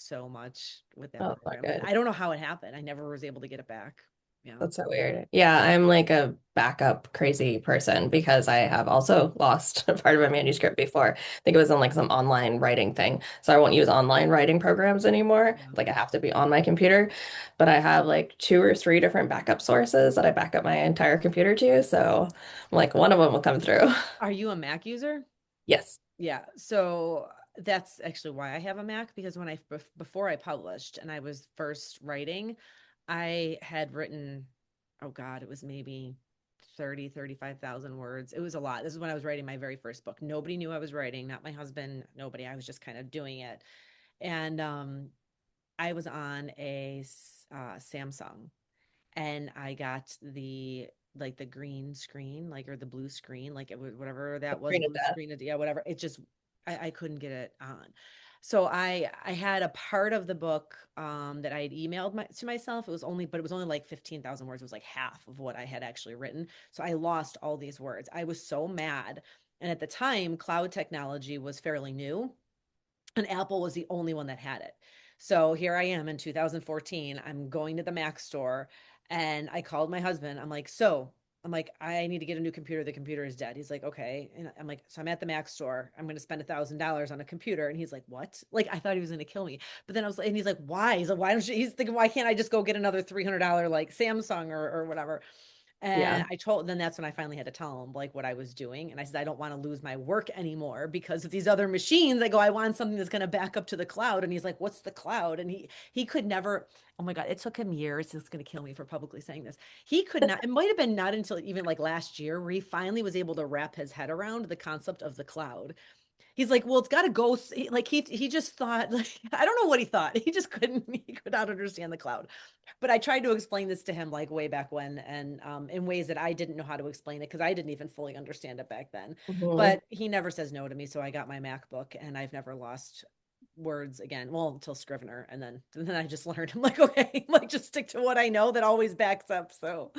so much with that Oh, not program. And good. I don't know how it happened. I never was able to get it back. Yeah. That's so weird. Yeah, I'm like a backup crazy person because I have also lost a part of a manuscript before. I think it was on like some online writing thing. So I won't use online writing programs anymore. Yeah. Like I have to be on my computer. But I have like 2 or 3 different backup sources that I back up my entire computer to. So like one of them will come through. Are you a Mac user? Yes. Yeah. So that's actually why I have a Mac because before I published and I was first writing, I had written, oh God, it was maybe 35,000 words. It was a lot. This is when I was writing my very first book. Nobody knew I was writing, not my husband, nobody. I was just kind of doing it. And I was on Samsung and I got the green screen, like or the blue screen, like whatever that was, Screen of blue death. screen, yeah, whatever. It just I couldn't get it on. So I had a part of the book that I had emailed to myself. But it was only like 15,000 words. It was like half of what I had actually written. So I lost all these words. I was so mad. And at the time, cloud technology was fairly new and Apple was the only one that had it. So here I am in 2014. I'm going to the Mac store and I called my husband. I'm like, so I'm like, I need to get a new computer. The computer is dead. He's like, okay. And I'm like, so I'm at the Mac store. I'm going to spend $1,000 on a computer. And he's like, what? Like, I thought he was going to kill me. But then I was like, and he's like, why? He's like, why don't you? He's thinking, why can't I just go get another $300 like Samsung or whatever? And Yeah. then that's when I finally had to tell him like what I was doing. And I said, I don't want to lose my work anymore because of these other machines. I go, I want something that's going to back up to the cloud. And he's like, what's the cloud? And he could never, oh my God, it took him years. It's going to kill me for publicly saying this. He could not, it might have been not until even like last year where he finally was able to wrap his head around the concept of the cloud. He's like, well, it's got to go. Like he just thought, like, I don't know what he thought. He just couldn't, he could not understand the cloud. But I tried to explain this to him like way back when, and in ways that I didn't know how to explain it because I didn't even fully understand it back then. Hmm. But he never says no to me, so I got my MacBook, and I've never lost words again. Well, until Scrivener, and then I just learned. I'm like, okay, like just stick to what I know that always backs up. So,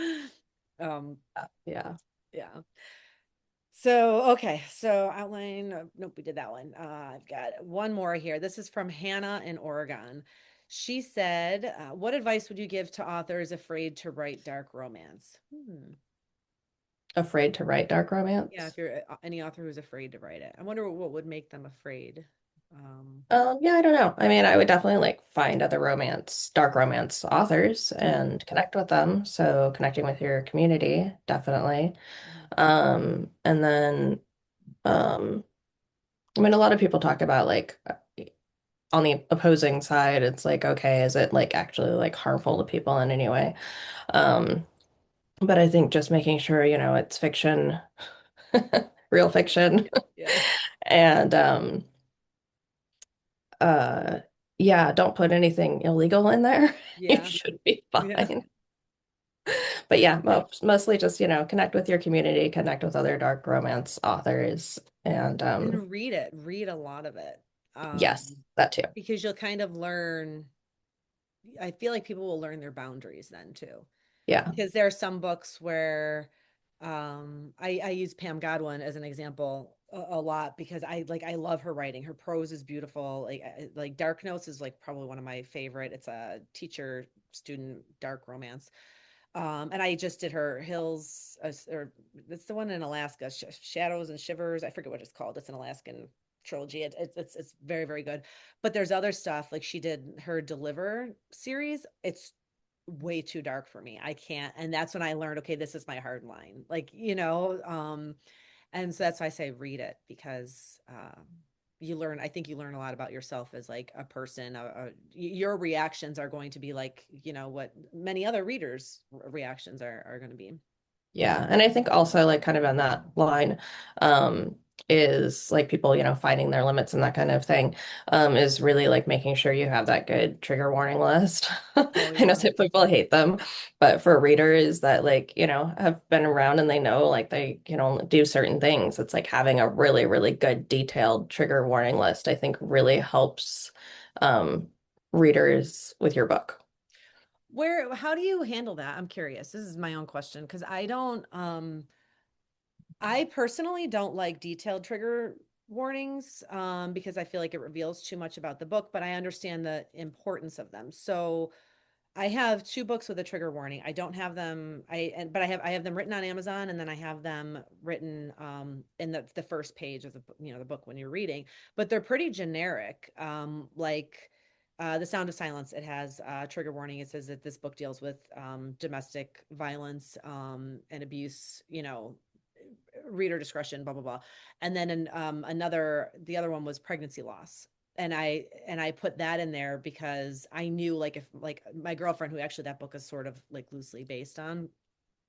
um, Yeah. yeah. So, okay. So outline, nope, we did that one. I've got one more here. This is from Hannah in Oregon. She said, what advice would you give to authors afraid to write dark romance? Afraid to write dark Yeah, romance. if you're any author who's afraid to write it. I wonder what would make them afraid. Um, Yeah, I don't know. I mean, I would definitely like find other dark romance authors mhm, and connect with them. So connecting with your community, definitely. mhm. And then, um, I mean, a lot of people talk about like on the opposing side, it's like, okay, is it like actually like harmful to people in any way? Um, but I think just making sure, it's fiction, real fiction, Yeah, yeah, and uh, yeah, don't put anything illegal in there. You yeah, should be yeah. fine. But yeah, mostly just, connect with your community, connect with other dark romance authors, and And read it. Read a lot of it. yes, that too. Because you'll kind of learn. I feel like people will learn their boundaries then too. Yeah. Because there are some books where I use Pam Godwin as an example a lot because I love her writing. Her prose is beautiful. Like Dark Notes is like probably one of my favorite. It's a teacher student dark romance. And I just did her Hills, or it's the one in Alaska, Shadows and Shivers. I forget what it's called. It's an Alaskan trilogy. It's very, very good. But there's other stuff like she did her Deliver series. It's way too dark for me. I can't. And that's when I learned, okay, this is my hard line. And so that's why I say read it because I think you learn a lot about yourself as like a person. Your reactions are going to be like, what many other readers' reactions are going to be. Yeah, and I think also like kind of on that line, is like people, finding their limits and that kind of thing, is really like making sure you have that good trigger warning list. Oh, I know yeah. some people hate them, but for readers that like, have been around and they know like they can only do certain things, it's like having a really, really good detailed trigger warning list, I think really helps um readers with your book. How do you handle that? I'm curious. This is my own question because I personally don't like detailed trigger warnings because I feel like it reveals too much about the book, but I understand the importance of them. So I have two books with a trigger warning. I don't have them. But I have them written on Amazon, and then I have them written in the first page of the book when you're reading. But they're pretty generic. Like The Sound of Silence, it has a trigger warning. It says that this book deals with domestic violence and abuse. Reader discretion, blah blah blah. And then the other one was pregnancy loss, and I put that in there because I knew like if like my girlfriend, who actually that book is sort of like loosely based on,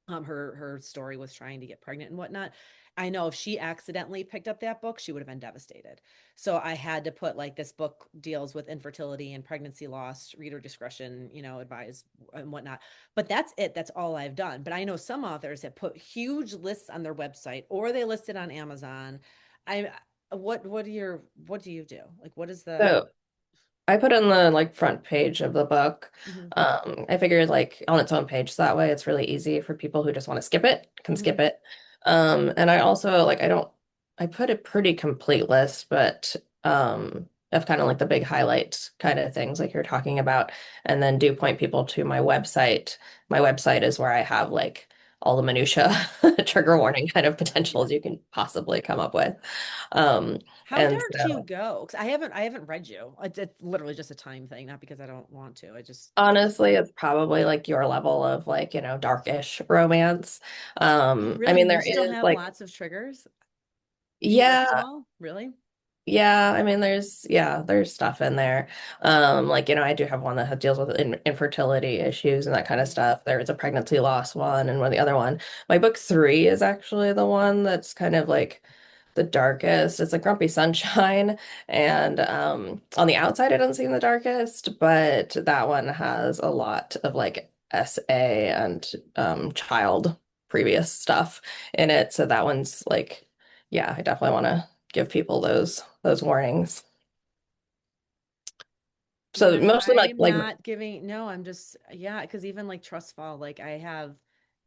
her story was trying to get pregnant and whatnot. I know if she accidentally picked up that book, she would have been devastated. So I had to put like this book deals with infertility and pregnancy loss, reader discretion, advised and whatnot. But that's it. That's all I've done. But I know some authors that put huge lists on their website or they list it on Amazon. I what do you do? Like what is the So I put in the like front page of the book. Mhm, I figured like on its own page, so that way it's really easy for people who just want to skip it, can mhm. skip it. And I also like I put a pretty complete list, but of kind of like the big highlights kind of things like you're talking about, and then do point people to my website. My website is where I have like all the minutia trigger warning kind of Yeah. potentials you can possibly come up with. Um, How and dark do you so go? 'Cause I haven't read you. It's literally just a time thing, not because I don't want to. I just honestly, it's probably like your level of like, darkish romance. Oh, I really? mean, And you there still is have like, lots of triggers? Do you like them yeah, all? Really? yeah, I mean, there's stuff in there. Like, I do have one that deals with infertility issues and that kind of Mhm. stuff. There's a pregnancy loss one and one the other one. My book three is actually the one that's kind of like the darkest. It's like Grumpy Sunshine. And on the outside it doesn't seem the darkest, but that one has a lot of like SA and child previous stuff in it. So that one's like, yeah, I definitely want to give people those warnings. So Yeah, mostly I'm like not giving, no, I'm just, yeah, because even like Trust Fall, like I have,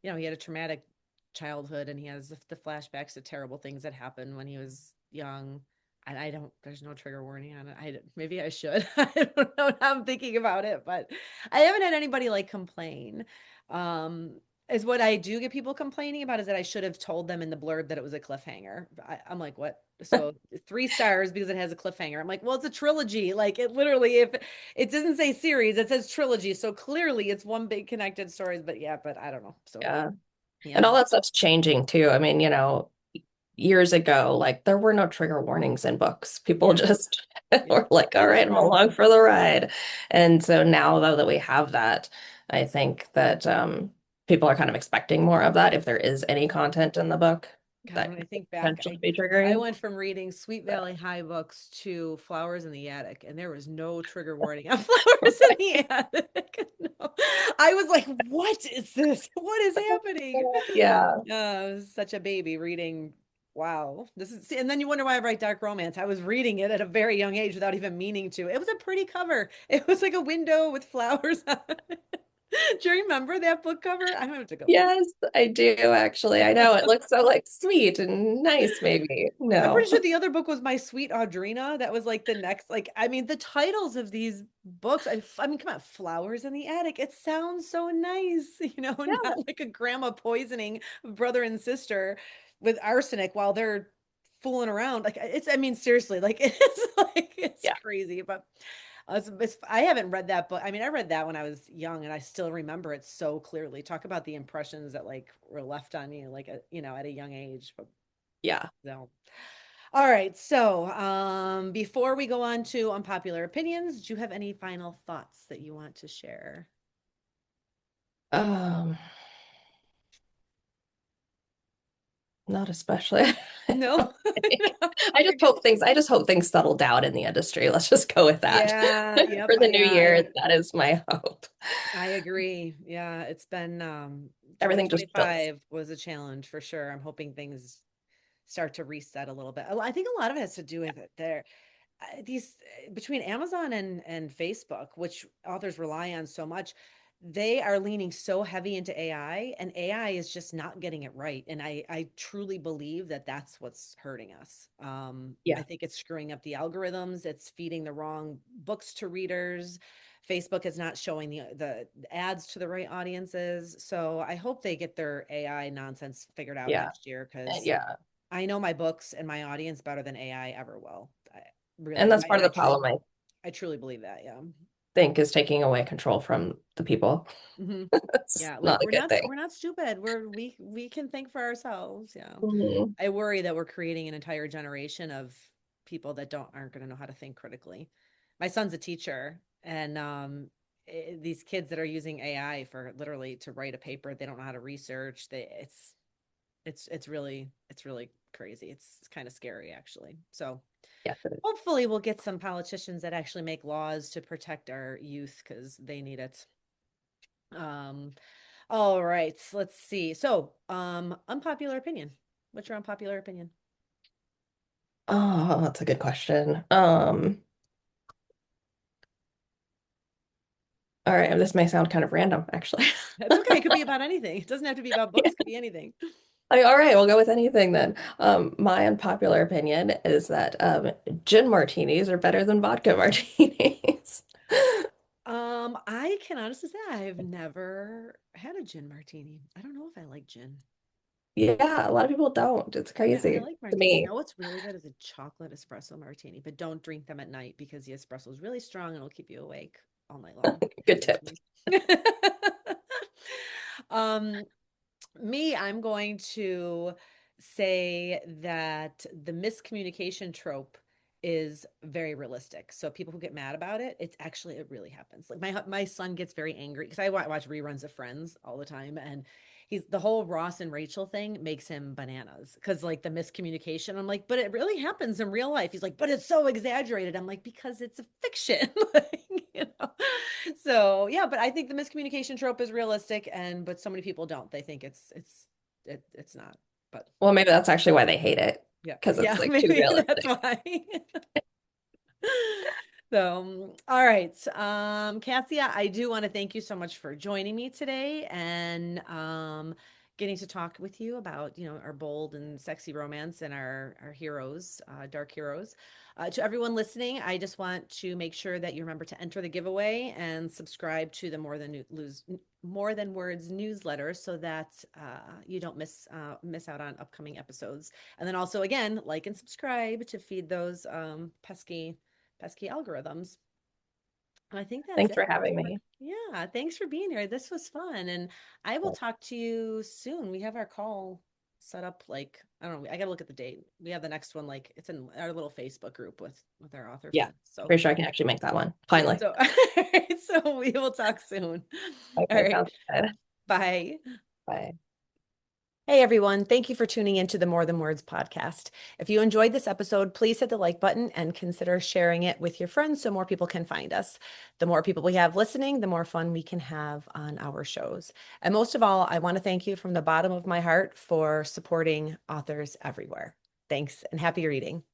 he had a traumatic childhood and he has the flashbacks to terrible things that happened when he was young. And I don't, there's no trigger warning on it. Maybe I should. I don't know how I'm thinking about it, but I haven't had anybody like complain. Um, is what I do get people complaining about is that I should have told them in the blurb that it was a cliffhanger. I'm like, what? So 3 stars because it has a cliffhanger. I'm like, well, it's a trilogy. Like it literally, if it doesn't say series, it says trilogy. So clearly it's one big connected stories, but yeah, but I don't know. So yeah. And yeah. all that stuff's changing too. I mean, years ago, like there were no trigger warnings in books. People Yeah. just Yeah. were like, all That's right, I'm true. along for the ride. And so now though that we have that, I think that people are kind of expecting more of that if there is any content in the book God, that when I could think back, potentially be I triggering. went from reading Sweet Valley High books to Flowers in the Attic, and there was no trigger warning on Flowers in the Attic. No. I was like, what is this? What is happening? Yeah. I was such a baby reading. Wow. This is, and then you wonder why I write dark romance. I was reading it at a very young age without even meaning to. It was a pretty cover. It was like a window with flowers on it. Do you remember that book cover? I'm gonna have to go look. Yes, I do actually. I know it looks so like sweet and nice, maybe. I'm pretty No. sure the other book was My Sweet Audrina. That was like the next, like, I mean, the titles of these books, I mean, come on, Flowers in the Attic. It sounds so nice, Yeah. not like a grandma poisoning brother and sister with arsenic while they're fooling around. Like, I mean, seriously, like, it's Yeah. crazy, but I haven't read that book. I mean, I read that when I was young and I still remember it so clearly. Talk about the impressions that like were left on me, like, at a young age. But Yeah. so. All right. So, before we go on to unpopular opinions, do you have any final thoughts that you want to share? Um, Not especially. No. I just hope things settle down in the industry. Let's just go with that. Yeah. Yep. For the new Yeah. year, that is my hope. I agree. Yeah. It's been, Everything just feels, 2025 was a challenge for sure. I'm hoping things start to reset a little bit. I think a lot of it has to do with it there. These between Amazon and Facebook, which authors rely on so much, they are leaning so heavy into AI, and AI is just not getting it right. And I truly believe that that's what's hurting us. I yeah, think it's screwing up the algorithms. It's feeding the wrong books to readers. Facebook is not showing the ads to the right audiences. So I hope they get their AI nonsense figured out yeah, next year because yeah. I know my books and my audience better than AI ever will. And Really, that's part and of the problem, I I truly believe that. Yeah. think, is taking away control from the people. Hmm. It's Yeah. Like not a good thing. we're not stupid. We can think for ourselves. Yeah. Mhm. I worry that we're creating an entire generation of people that aren't going to know how to think critically. My son's a teacher, and these kids that are using AI for literally to write a paper, they don't know how to research. It's really crazy. It's kind of scary actually. So Yes, it is. hopefully we'll get some politicians that actually make laws to protect our youth because they need it. Um, all right, let's see. So, unpopular opinion. What's your unpopular opinion? Oh, that's a good question. All right, this may sound kind of random, actually. That's okay. It could be about anything. It doesn't have to be about books. It could be anything. Like, all right, we'll go with anything then. My unpopular opinion is that gin martinis are better than vodka martinis. I can honestly say I've never had a gin martini. I don't know if I like gin. Yeah, a lot of people don't. It's Yeah, I crazy like to martini. You me. know what's really good is a chocolate espresso martini, but don't drink them at night because the espresso is really strong and it'll keep you awake all night long. Good Happened to tips. me. Um, I'm going to say that the miscommunication trope is very realistic. So people who get mad about it, it's actually it really happens. Like my son gets very angry because I watch reruns of Friends all the time, and he's the whole Ross and Rachel thing makes him bananas because like the miscommunication. I'm like, but it really happens in real life. He's like, but it's so exaggerated. I'm like, because it's a fiction. Like, you know. So yeah, but I think the miscommunication trope is realistic, and but so many people don't. They think it's not. But Well, maybe that's actually why they hate it yeah, because it's yeah, like too maybe that's realistic. why. So, all right. Cassia, I do want to thank you so much for joining me today and getting to talk with you about, our bold and sexy romance and our heroes, dark heroes. To everyone listening, I just want to make sure that you remember to enter the giveaway and subscribe to the More Than Words newsletter so that you don't miss out on upcoming episodes. And then also, again, like and subscribe to feed those pesky algorithms. I think that's Thanks it. for having me. Yeah, thanks for being here. This was fun, and I will talk to you soon. We have our call set up like I don't know. I gotta look at the date. We have the next one like it's in our little Facebook group with our author Yeah, friends. So pretty sure I can actually make that one. Finally. so so we will talk soon. All Okay, right. sounds good. Bye. Bye. Hey everyone, thank you for tuning into the More Than Words podcast. If you enjoyed this episode, please hit the like button and consider sharing it with your friends so more people can find us. The more people we have listening, the more fun we can have on our shows. And most of all, I want to thank you from the bottom of my heart for supporting authors everywhere. Thanks and happy reading.